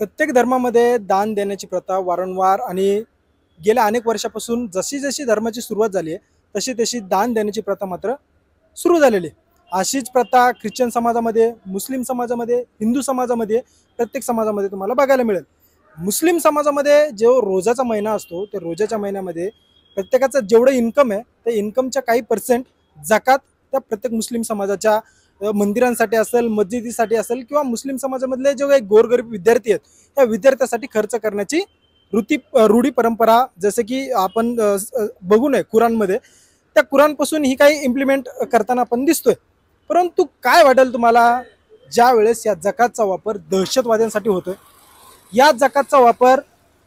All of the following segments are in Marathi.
प्रत्येक धर्मामध्ये दान देण्याची प्रथा वारंवार आणि गेल्या अनेक वर्षापासून जशी जशी धर्माची सुरुवात झाली आहे तशी तशी दान देण्याची प्रथा मात्र सुरू झालेली आहे. अशीच प्रथा ख्रिश्चन समाजामध्ये, मुस्लिम समाजामध्ये, हिंदू समाजामध्ये, प्रत्येक समाजामध्ये तुम्हाला बघायला मिळेल. मुस्लिम समाजामध्ये जो रोजाचा महिना असतो त्या रोजाच्या महिन्यामध्ये प्रत्येकाचं जेवढं इन्कम आहे त्या इन्कमच्या काही पर्सेंट जकात त्या प्रत्येक मुस्लिम समाजाच्या मंदिरांसाठी असेल, मस्जिदीसाठी असेल किंवा मुस्लिम समाजामधले जे काही गोरगरीब विद्यार्थी आहेत त्या विद्यार्थ्यासाठी खर्च करण्याची रूढी परंपरा जसे की आपण बघू नये कुराणमध्ये त्या कुराणपासून ही काही इम्प्लिमेंट करताना आपण दिसतोय. परंतु काय वाटेल तुम्हाला ज्या वेळेस या जकातचा वापर दहशतवाद्यांसाठी होतोय, या जकातचा वापर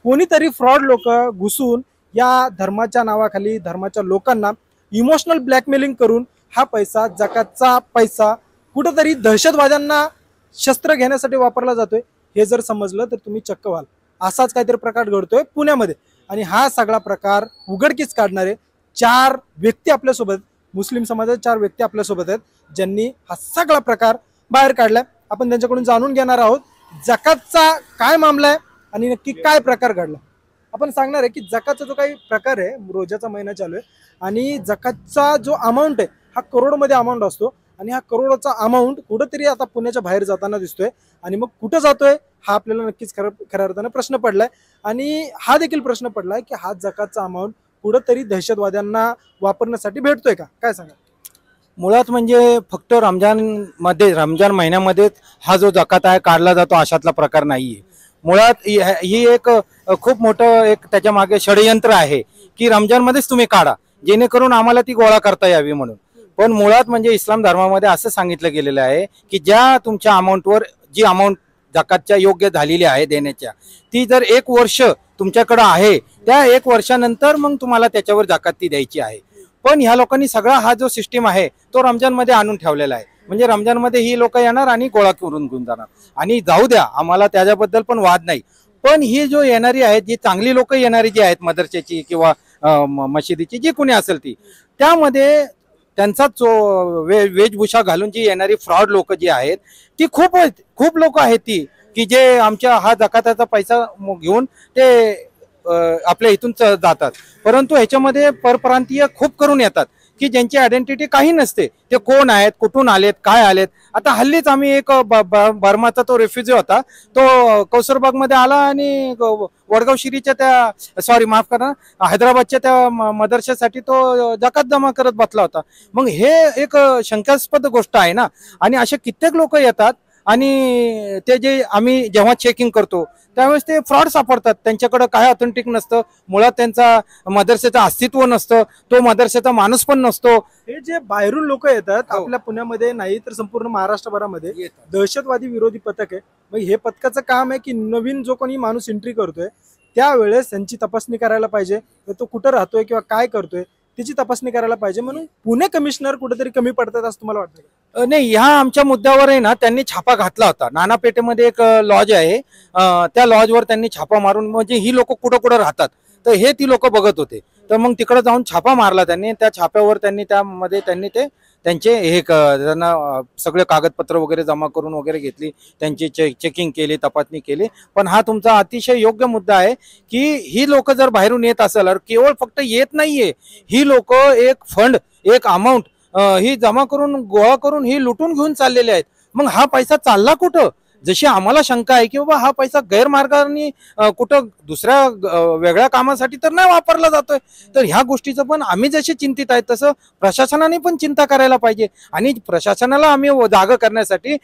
कोणीतरी फ्रॉड लोक घुसून या धर्माच्या नावाखाली धर्माच्या लोकांना इमोशनल ब्लॅकमेलिंग करून हा पैसा जकातचा पैसा कुठंतरी दहशतवाद्यांना शस्त्र घेण्यासाठी वापरला जातोय हे जर समजलं तर तुम्ही चक्क व्हाल. असाच काहीतरी प्रकार घडतोय पुण्यामध्ये आणि हा सगळा प्रकार उघडकीस काढणारे 4 व्यक्ती आपल्यासोबत, मुस्लिम समाजाचे 4 व्यक्ती आपल्यासोबत आहेत ज्यांनी हा सगळा प्रकार बाहेर काढलाय. आपण त्यांच्याकडून जाणून घेणार आहोत जकातचा काय मामला आहे आणि नक्की काय प्रकार घडला. आपण सांगणार आहे की जकातचा जो काही प्रकार आहे, रोजाचा महिना चालू आहे आणि जकातचा जो अमाऊंट आहे हा करोडमध्ये अमाऊंट असतो आणि हा करोडचा अमाऊंट कुठंतरी आता पुण्याच्या बाहेर जाताना दिसतोय आणि मग कुठं जातोय हा आपल्याला नक्कीच खऱ्या अर्थानं प्रश्न पडलाय. आणि हा देखील प्रश्न पडलाय की हा जकातचा अमाऊंट कुठंतरी दहशतवाद्यांना वापरण्यासाठी भेटतोय का, काय सांगा. मुळात म्हणजे फक्त रमजान महिन्यामध्ये हा जो जकात आहे काढला जातो अशातला प्रकार नाहीये. मुळात ही एक खूप मोठं एक त्याच्या मागे षडयंत्र आहे की रमजानमध्येच तुम्ही काढा जेणेकरून आम्हाला ती गोळा करता यावी म्हणून. पण मुळात म्हणजे इस्लाम धर्मामध्ये असं सांगितलं गेलेलं आहे की ज्या तुमच्या अमाऊंटवर जी अमाऊंट जकातच्या योग्य झालेली आहे देण्याच्या, ती जर 1 वर्ष तुमच्याकडे आहे त्या 1 वर्षानंतर मग तुम्हाला त्याच्यावर जकात ती द्यायची आहे. पण ह्या लोकांनी सगळा हा जो सिस्टीम आहे तो रमजानमध्ये आणून ठेवलेला आहे. म्हणजे रमजानमध्ये ही लोक येणार आणि गोळा करून घेऊन जाणार आणि जाऊ द्या, आम्हाला त्याच्याबद्दल पण वाद नाही. पण ही जो येणारी आहेत जी चांगली लोक येणारी जी आहेत मदरसेची किंवा मशिदीची जी कोणी असेल ती, त्यामध्ये त्यांचा वेशभूषा घालून जी येणारी फ्रॉड लोक जी आहेत ती खूप लोक आहेत ती की जे आमच्या हा जकाताचा पैसा घेऊन ते आपल्या इथून जातात. परंतु ह्याच्यामध्ये परप्रांतीय खूप करून येतात की ज्यांची आयडेंटिटी काही नसते. ते कोण आहेत, कुठून आलेत, काय आलेत. आता हल्लीच आम्ही एक बर्माचा तो रेफ्युजी होता, तो कौसरबागमध्ये आला आणि वडगाव शिरीच्या माफ करा, हैदराबादच्या त्या मदरशासाठी तो जकात जमा करत बसला होता. मग हे एक शंकास्पद गोष्ट आहे ना. आणि असे कित्येक लोक येतात आणि ते जे आम्ही जेव्हा चेकिंग करतो त्यावेळेस ते फ्रॉड सापडतात. त्यांच्याकडे काय ऑथेंटिक नसतं, मुळात त्यांचा मदरसेचं अस्तित्व नसतं, तो मदरसेचा माणूस पण नसतो. हे जे बाहेरून लोक येतात आपल्या पुण्यामध्ये नाही तर संपूर्ण महाराष्ट्रभरामध्ये दहशतवादी विरोधी पथक आहे. मग हे पथकाचं काम आहे की नवीन जो कोणी माणूस एंट्री करतोय त्यावेळेस त्यांची तपासणी करायला पाहिजे, तो कुठं राहतोय किंवा काय करतोय त्याची तपासणी करायला पाहिजे. म्हणून पुणे कमिशनर कुठेतरी कमी पडतात असं तुम्हाला वाटतं? नाही, ह्या आमच्या मुद्द्यावर आहे ना त्यांनी छापा घातला होता. नानापेठेमध्ये एक लॉज आहे, त्या लॉजवर त्यांनी छापा मारून म्हणजे ही लोक कुठं कुठं राहतात तर हे ती लोक बघत होते. तर मग तिकडे जाऊन छापा मारला त्यांनी. त्या छाप्यावर त्यांनी ते त्यांचे त्यांना सगळे कागदपत्र वगैरे जमा करून वगैरे घेतली, त्यांची चेकिंग केली, तपासणी केली. पण हा तुमचा अतिशय योग्य मुद्दा आहे की ही लोक जर बाहेरून येत असेल, केवळ फक्त येत नाहीये, ही लोक एक फंड, एक अमाऊंट ही जमा करून गोळा करून ही लुटून घेऊन चाललेले आहेत. मग हा पैसा चालला कुठं? जशी आम्हाला शंका आहे की बाबा हा पैसा गैरमार्गाने कुठं दुसऱ्या वेगळ्या कामासाठी तर नाही वापरला जातोय. तर ह्या गोष्टीचं पण आम्ही जसे चिंतित आहेत तसं प्रशासनाने पण चिंता करायला पाहिजे. आणि प्रशासनाला आम्ही जागा करण्यासाठी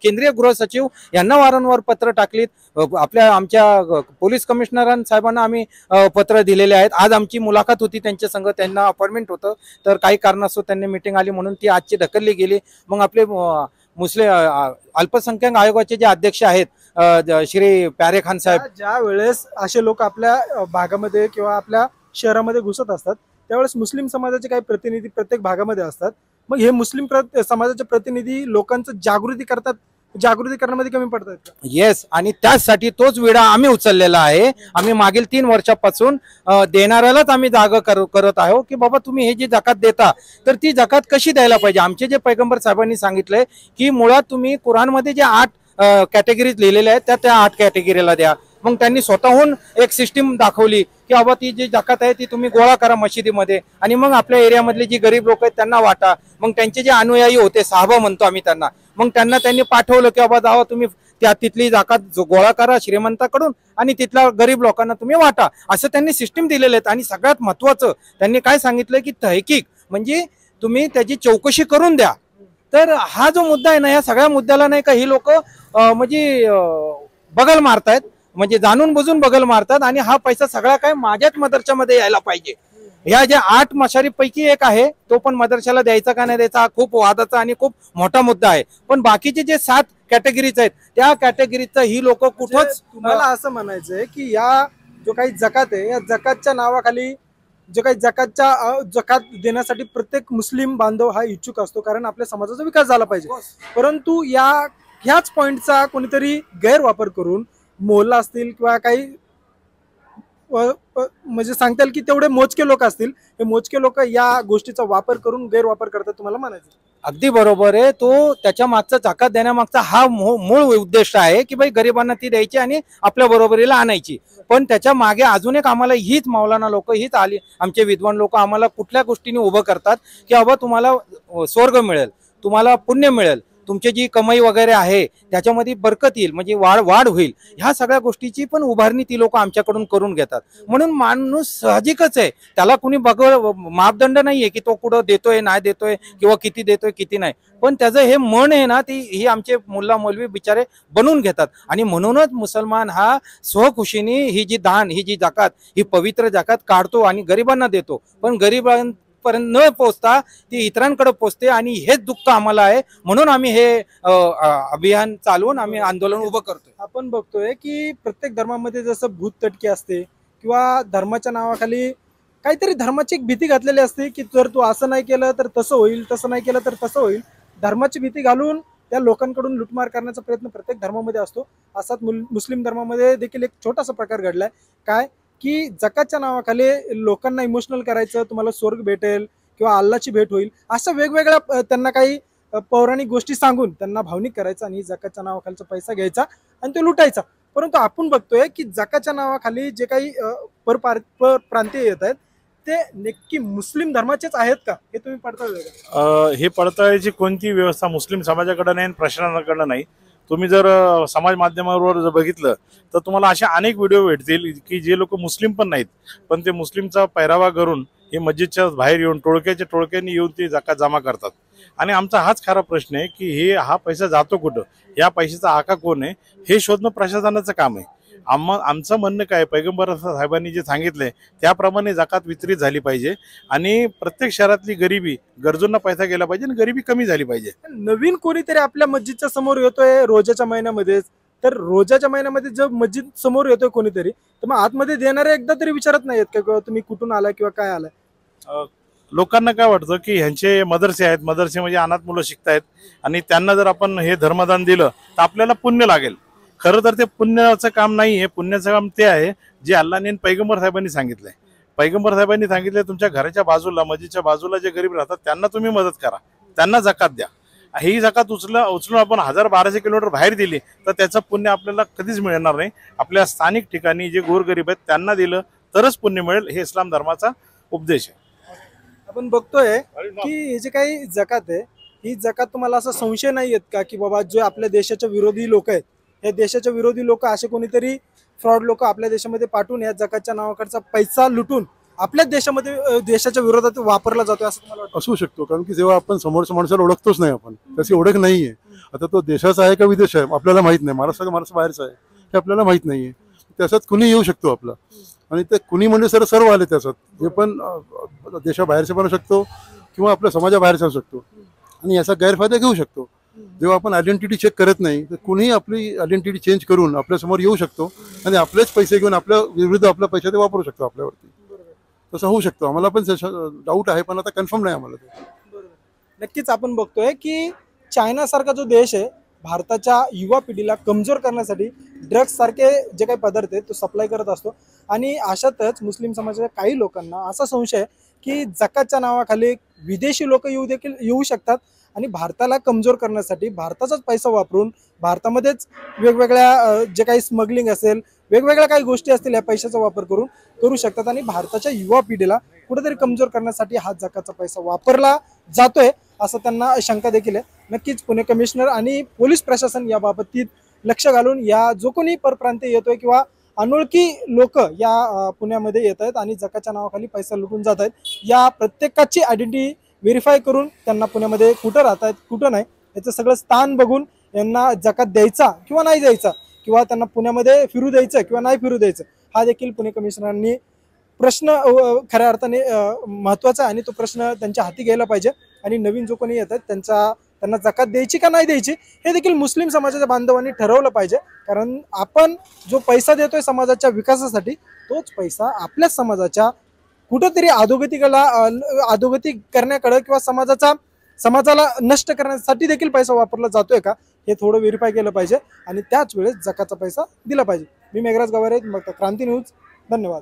केंद्रीय गृह सचिव यांना वारंवार पत्र टाकलीत. आमच्या पोलीस कमिशनर साहेबांना आम्ही पत्र दिलेले आहेत. आज आमची मुलाखत होती त्यांच्या संघ, त्यांना अपॉइंटमेंट होतं तर काही कारणास्तव त्यांनी मीटिंग आली म्हणून ती आजची ढकलली गेली. मग आपले मुस्लिम अल्पसंख्याक आयोगाचे जे अध्यक्ष आहेत श्री प्यारे खान साहेब, ज्या वेळेस असे लोक आपल्या भागामध्ये किंवा आपल्या शहरामध्ये घुसत असतात त्यावेळेस मुस्लिम समाजाचे काही प्रतिनिधी प्रत्येक भागामध्ये असतात. मग हे मुस्लिम समाजाचे प्रतिनिधी लोकांचं जागृती करण्यामध्ये कमी पडतात. येस, आणि त्याचसाठी तोच विडा आम्ही उचललेला आहे. आम्ही मागील 3 वर्षापासून देणाऱ्यालाच आम्ही जागा करत आहोत की बाबा तुम्ही हे जी जकात देता तर ती जकात कशी द्यायला पाहिजे. आमचे जे पैगंबर साहेबांनी सांगितलंय की मुळात तुम्ही कुराणमध्ये जे 8 कॅटेगरीज लिहिलेल्या आहेत त्या 8 कॅटेगरीला द्या. मग त्यांनी स्वतःहून एक सिस्टीम दाखवली की बाबा ती जी जकात आहे ती तुम्ही गोळा करा मशिदीमध्ये आणि मग आपल्या एरियामधले जी गरीब लोक आहेत त्यांना वाटा. मग त्यांचे जे अनुयायी होते, साहबा म्हणतो आम्ही त्यांना, मग त्यांनी पाठवलं की बाबा जावा तुम्ही तिथली जाकात गोळा करा श्रीमंताकडून आणि तिथल्या गरीब लोकांना तुम्ही वाटा. असं त्यांनी सिस्टीम दिलेले आहेत. आणि सगळ्यात महत्वाचं त्यांनी काय सांगितलं की तहकीक म्हणजे तुम्ही त्याची चौकशी करून द्या. तर हा जो मुद्दा आहे ना, या सगळ्या मुद्द्याला नाही का ही लोक म्हणजे बगल मारतायत, म्हणजे जाणून बुजून बगल मारतात. आणि हा पैसा सगळा काय माझ्याच मदरशामध्ये यायला पाहिजे. ह्या ज्या 8 मशारीपैकी एक आहे तो पण मदरशाला द्यायचा का नाही द्यायचा हा खूप वादाचा आणि खूप मोठा मुद्दा आहे. पण बाकीचे जे 7 कॅटेगरीज आहेत त्या कॅटेगरीचं ही लोक कुठंच तुम्हाला असं म्हणायचंय की या जो काही जकात आहे या जकातच्या नावाखाली जो काही जकात देण्यासाठी प्रत्येक मुस्लिम बांधव हा इच्छुक असतो, कारण आपल्या समाजाचा विकास झाला पाहिजे. परंतु ह्याच पॉइंटचा कोणीतरी गैरवापर करून मोहल्ला असतील किंवा काही म्हणजे सांगता येईल की तेवढे मोजके लोक असतील, हे मोजके लोक या गोष्टीचा वापर करून गैरवापर करतात तुम्हाला म्हणायचं. अगदी बरोबर आहे. तो त्याच्या मागचा जकात देण्यामागचा हा मूळ उद्देश आहे की भाई गरिबांना ती द्यायची आणि आपल्या बरोबरीला आणायची. पण त्याच्या मागे अजून एक आम्हाला हीच मौलाना लोक हीच आमचे विद्वान लोक आम्हाला कुठल्या गोष्टीने उभं करतात की बाबा तुम्हाला स्वर्ग मिळेल, तुम्हाला पुण्य मिळेल, तुमची जी कमाई वगैरे आहे त्याच्यामध्ये बरकत येईल, म्हणजे वाढ होईल. ह्या सगळ्या गोष्टीची पण उभारणी ती लोक आमच्याकडून करून घेतात. म्हणून माणूस साहजिकच आहे, त्याला कुणी मापदंड नाहीये की तो कुठं देतोय नाही देतोय किंवा किती देतोय किती नाही. पण त्याचं हे मन आहे ना, ही आमचे मुल्ला मौलवी बिचारे बनवून घेतात. आणि म्हणूनच मुसलमान हा स्वखुशीने ही जी दान ही जी जकात ही पवित्र जकात काढतो आणि गरिबांना देतो. पण गरिबांपर्यंत न पोहोचता ती इतरांकडे पोहोचते. आणि हेच दुःख आम्हाला आहे, म्हणून आम्ही हे अभियान चालवून आम्ही आंदोलन उभं करतोय. आपण बघतोय की प्रत्येक धर्मामध्ये जसं भूत तटके असते किंवा धर्माच्या नावाखाली काहीतरी धर्माची एक भीती घातलेली असते की जर तू असं नाही केलं तर तसं होईल, तसं नाही केलं तर तसं होईल. धर्माची भीती घालून त्या लोकांकडून लुटमार करण्याचा प्रयत्न प्रत्येक धर्मामध्ये असतो. असाच मुस्लिम धर्मामध्ये देखील एक छोटासा प्रकार घडलाय. काय की जकातच्या नावाखाली लोकांना इमोशनल करायचं, तुम्हाला स्वर्ग भेटेल किंवा अल्लाची भेट होईल, अशा वेगवेगळ्या त्यांना काही पौराणिक गोष्टी सांगून त्यांना भावनिक करायचं आणि जकातच्या नावाखालचा पैसा घ्यायचा आणि तो लुटायचा. परंतु आपण बघतोय की जकातच्या नावाखाली जे काही प्रांतीय येत आहेत ते नक्की मुस्लिम धर्माचेच आहेत का, हे तुम्ही पडताळलं का? हे पडताळायची कोणती व्यवस्था मुस्लिम समाजाकडे नाही, प्रशासनाकडे नाही. तुम्ही जर समाज माध्यमावर जर बघितलं तर तुम्हाला अशा अनेक व्हिडिओ भेटतील की जे लोक मुस्लिम पण नाहीत, पण ते मुस्लिमचा पैरावा करून हे मस्जिदच्या बाहेर येऊन टोळक्याने येऊन ते जकात जमा करतात. आणि आमचा हाच खरा प्रश्न आहे की हा पैसा जातो कुठं, या पैशाचा आका कोण आहे हे शोधणं प्रशासनाचं काम आहे. आमचं म्हणणं काय, पैगंबर साहेबांनी जे सांगितलंय त्याप्रमाणे जकात वितरित झाली पाहिजे आणि प्रत्येक शहरातली गरिबी गरजूंना पैसा गेला पाहिजे आणि गरिबी कमी झाली पाहिजे. नवीन कोणीतरी आपल्या मस्जिदच्या समोर येतोय रोजाच्या महिन्यामध्येच, तर रोजाच्या महिन्यामध्ये जर मस्जिद समोर येतोय कोणीतरी, तर मग आतमध्ये देणारे एकदा तरी विचारत नाहीत का किंवा तुम्ही कुठून आलाय किंवा काय आलाय? लोकांना काय वाटतं की ह्यांचे मदरसे आहेत, मदरसे म्हणजे अनाथ मुलं शिकतायत आणि त्यांना जर आपण हे धर्मदान दिलं तर आपल्याला पुण्य लागेल. खरं तर ते पुण्याचं काम नाही आहे. पुण्याचं काम ते आहे जे अल्लाहने पैगंबर साहेबांनी सांगितलंय. पैगंबर साहेबांनी सांगितलंय तुमच्या घराच्या बाजूला मस्जिदच्या बाजूला जे गरीब राहतात त्यांना तुम्ही मदत करा, त्यांना जकात द्या. ही जकात उचलून आपण 1000-1200 किलोमीटर बाहेर दिली तर त्याचं पुण्य आपल्याला कधीच मिळणार नाही. आपल्या स्थानिक ठिकाणी जे गोरगरीब आहेत त्यांना दिलं तरच पुण्य मिळेल, हे इस्लाम धर्माचा उपदेश आहे. आपण बघतोय की हे जे काही जकात आहे ही जकात तुम्हाला असा संशय नाही येत का की बाबा जे आपल्या देशाच्या विरोधी लोक आहेत, हे देशाच्या विरोधी लोक असे कोणीतरी फ्रॉड लोक आपल्या देशामध्ये पाठवून या जकातच्या नावाकडचा पैसा लुटून आपल्याच देशामध्ये देशाच्या विरोधात वापरला जातोय असं तुम्हाला वाटतं? असू शकतो, कारण की जेव्हा आपण समोरच्या माणसाला ओळखतोच नाही, आपण त्याची ओळख नाहीये. आता तो देशाचा आहे का विदेश आहे आपल्याला माहित नाही, महाराष्ट्र बाहेरचा आहे हे आपल्याला माहित नाहीये. त्याच्यात कुणी येऊ शकतो आपला, आणि ते कुणी म्हणजे सर्व आले त्याच्यात, जे पण देशाबाहेरचे पण असू शकतो किंवा आपल्या समाजाबाहेरचा असू शकतो आणि याचा गैरफायदा घेऊ शकतो. जेव्हा आपण आयडेंटिटी चेक करत नाही तर कुणीही आपली आयडेंटिटी चेंज करून आपल्यासमोर येऊ शकतो आणि आपलेच पैसे घेऊन आपल्या विरुद्ध आपला पैसा ते वापरू शकतो आपल्यावरती. तसं होऊ शकतो. आम्हाला पण डाऊट आहे, पण आता कन्फर्म नाही आम्हाला ते. नक्कीच आपण बघतोय की चायना सारखा जो देश आहे भारताच्या युवा पिढीला कमजोर करण्यासाठी ड्रग्स सारखे जे काही पदार्थ आहेत तो सप्लाय करत असतो. आणि अशातच मुस्लिम समाजाच्या काही लोकांना असा संशय आहे की जकातच्या नावाखाली विदेशी लोक येऊ शकतात आणि भारताला कमजोर करण्यासाठी भारताचाच पैसा वापरून भारतामध्येच वेगवेगळ्या जे काही स्मगलिंग असेल, वेगवेगळ्या काही गोष्टी असतील, या पैशाचा वापर करून करू शकतात आणि भारताच्या युवा पिढीला कुठेतरी कमजोर करण्यासाठी हा जकाचा पैसा वापरला जातोय असं त्यांना शंका देखील आहे. नक्कीच पुणे कमिशनर आणि पोलीस प्रशासन याबाबतीत लक्ष घालून या जो कोणी परप्रांतीय येतोय किंवा अनोळखी लोक या पुण्यामध्ये येत आहेत आणि जकाच्या नावाखाली पैसा लुटून जात आहेत, या प्रत्येकाची आयडेंटिटी व्हेरीफाय करून त्यांना पुण्यामध्ये कुठं राहत आहेत कुठं नाही याचं सगळं स्थान बघून यांना जकात द्यायचा किंवा नाही द्यायचा, किंवा त्यांना पुण्यामध्ये फिरू द्यायचं किंवा नाही फिरू द्यायचं, हा देखील पुणे कमिशनरांनी प्रश्न खऱ्या अर्थाने महत्त्वाचा आहे आणि तो प्रश्न त्यांच्या हाती घ्यायला पाहिजे. आणि नवीन जो कोणी येत आहेत त्यांना जकात द्यायची का नाही द्यायची हे देखील मुस्लिम समाजाच्या बांधवांनी ठरवलं पाहिजे. कारण आपण जो पैसा देतोय समाजाच्या विकासासाठी, तोच पैसा आपल्याच समाजाच्या कुठंतरी अधोगती करण्याकडे किंवा समाजाला नष्ट करण्यासाठी देखील पैसा वापरला जातोय का हे थोडं व्हेरीफाय केलं पाहिजे आणि त्याच वेळेस जकाचा पैसा दिला पाहिजे. मी मेघराज गवारे, क्रांती न्यूज. धन्यवाद.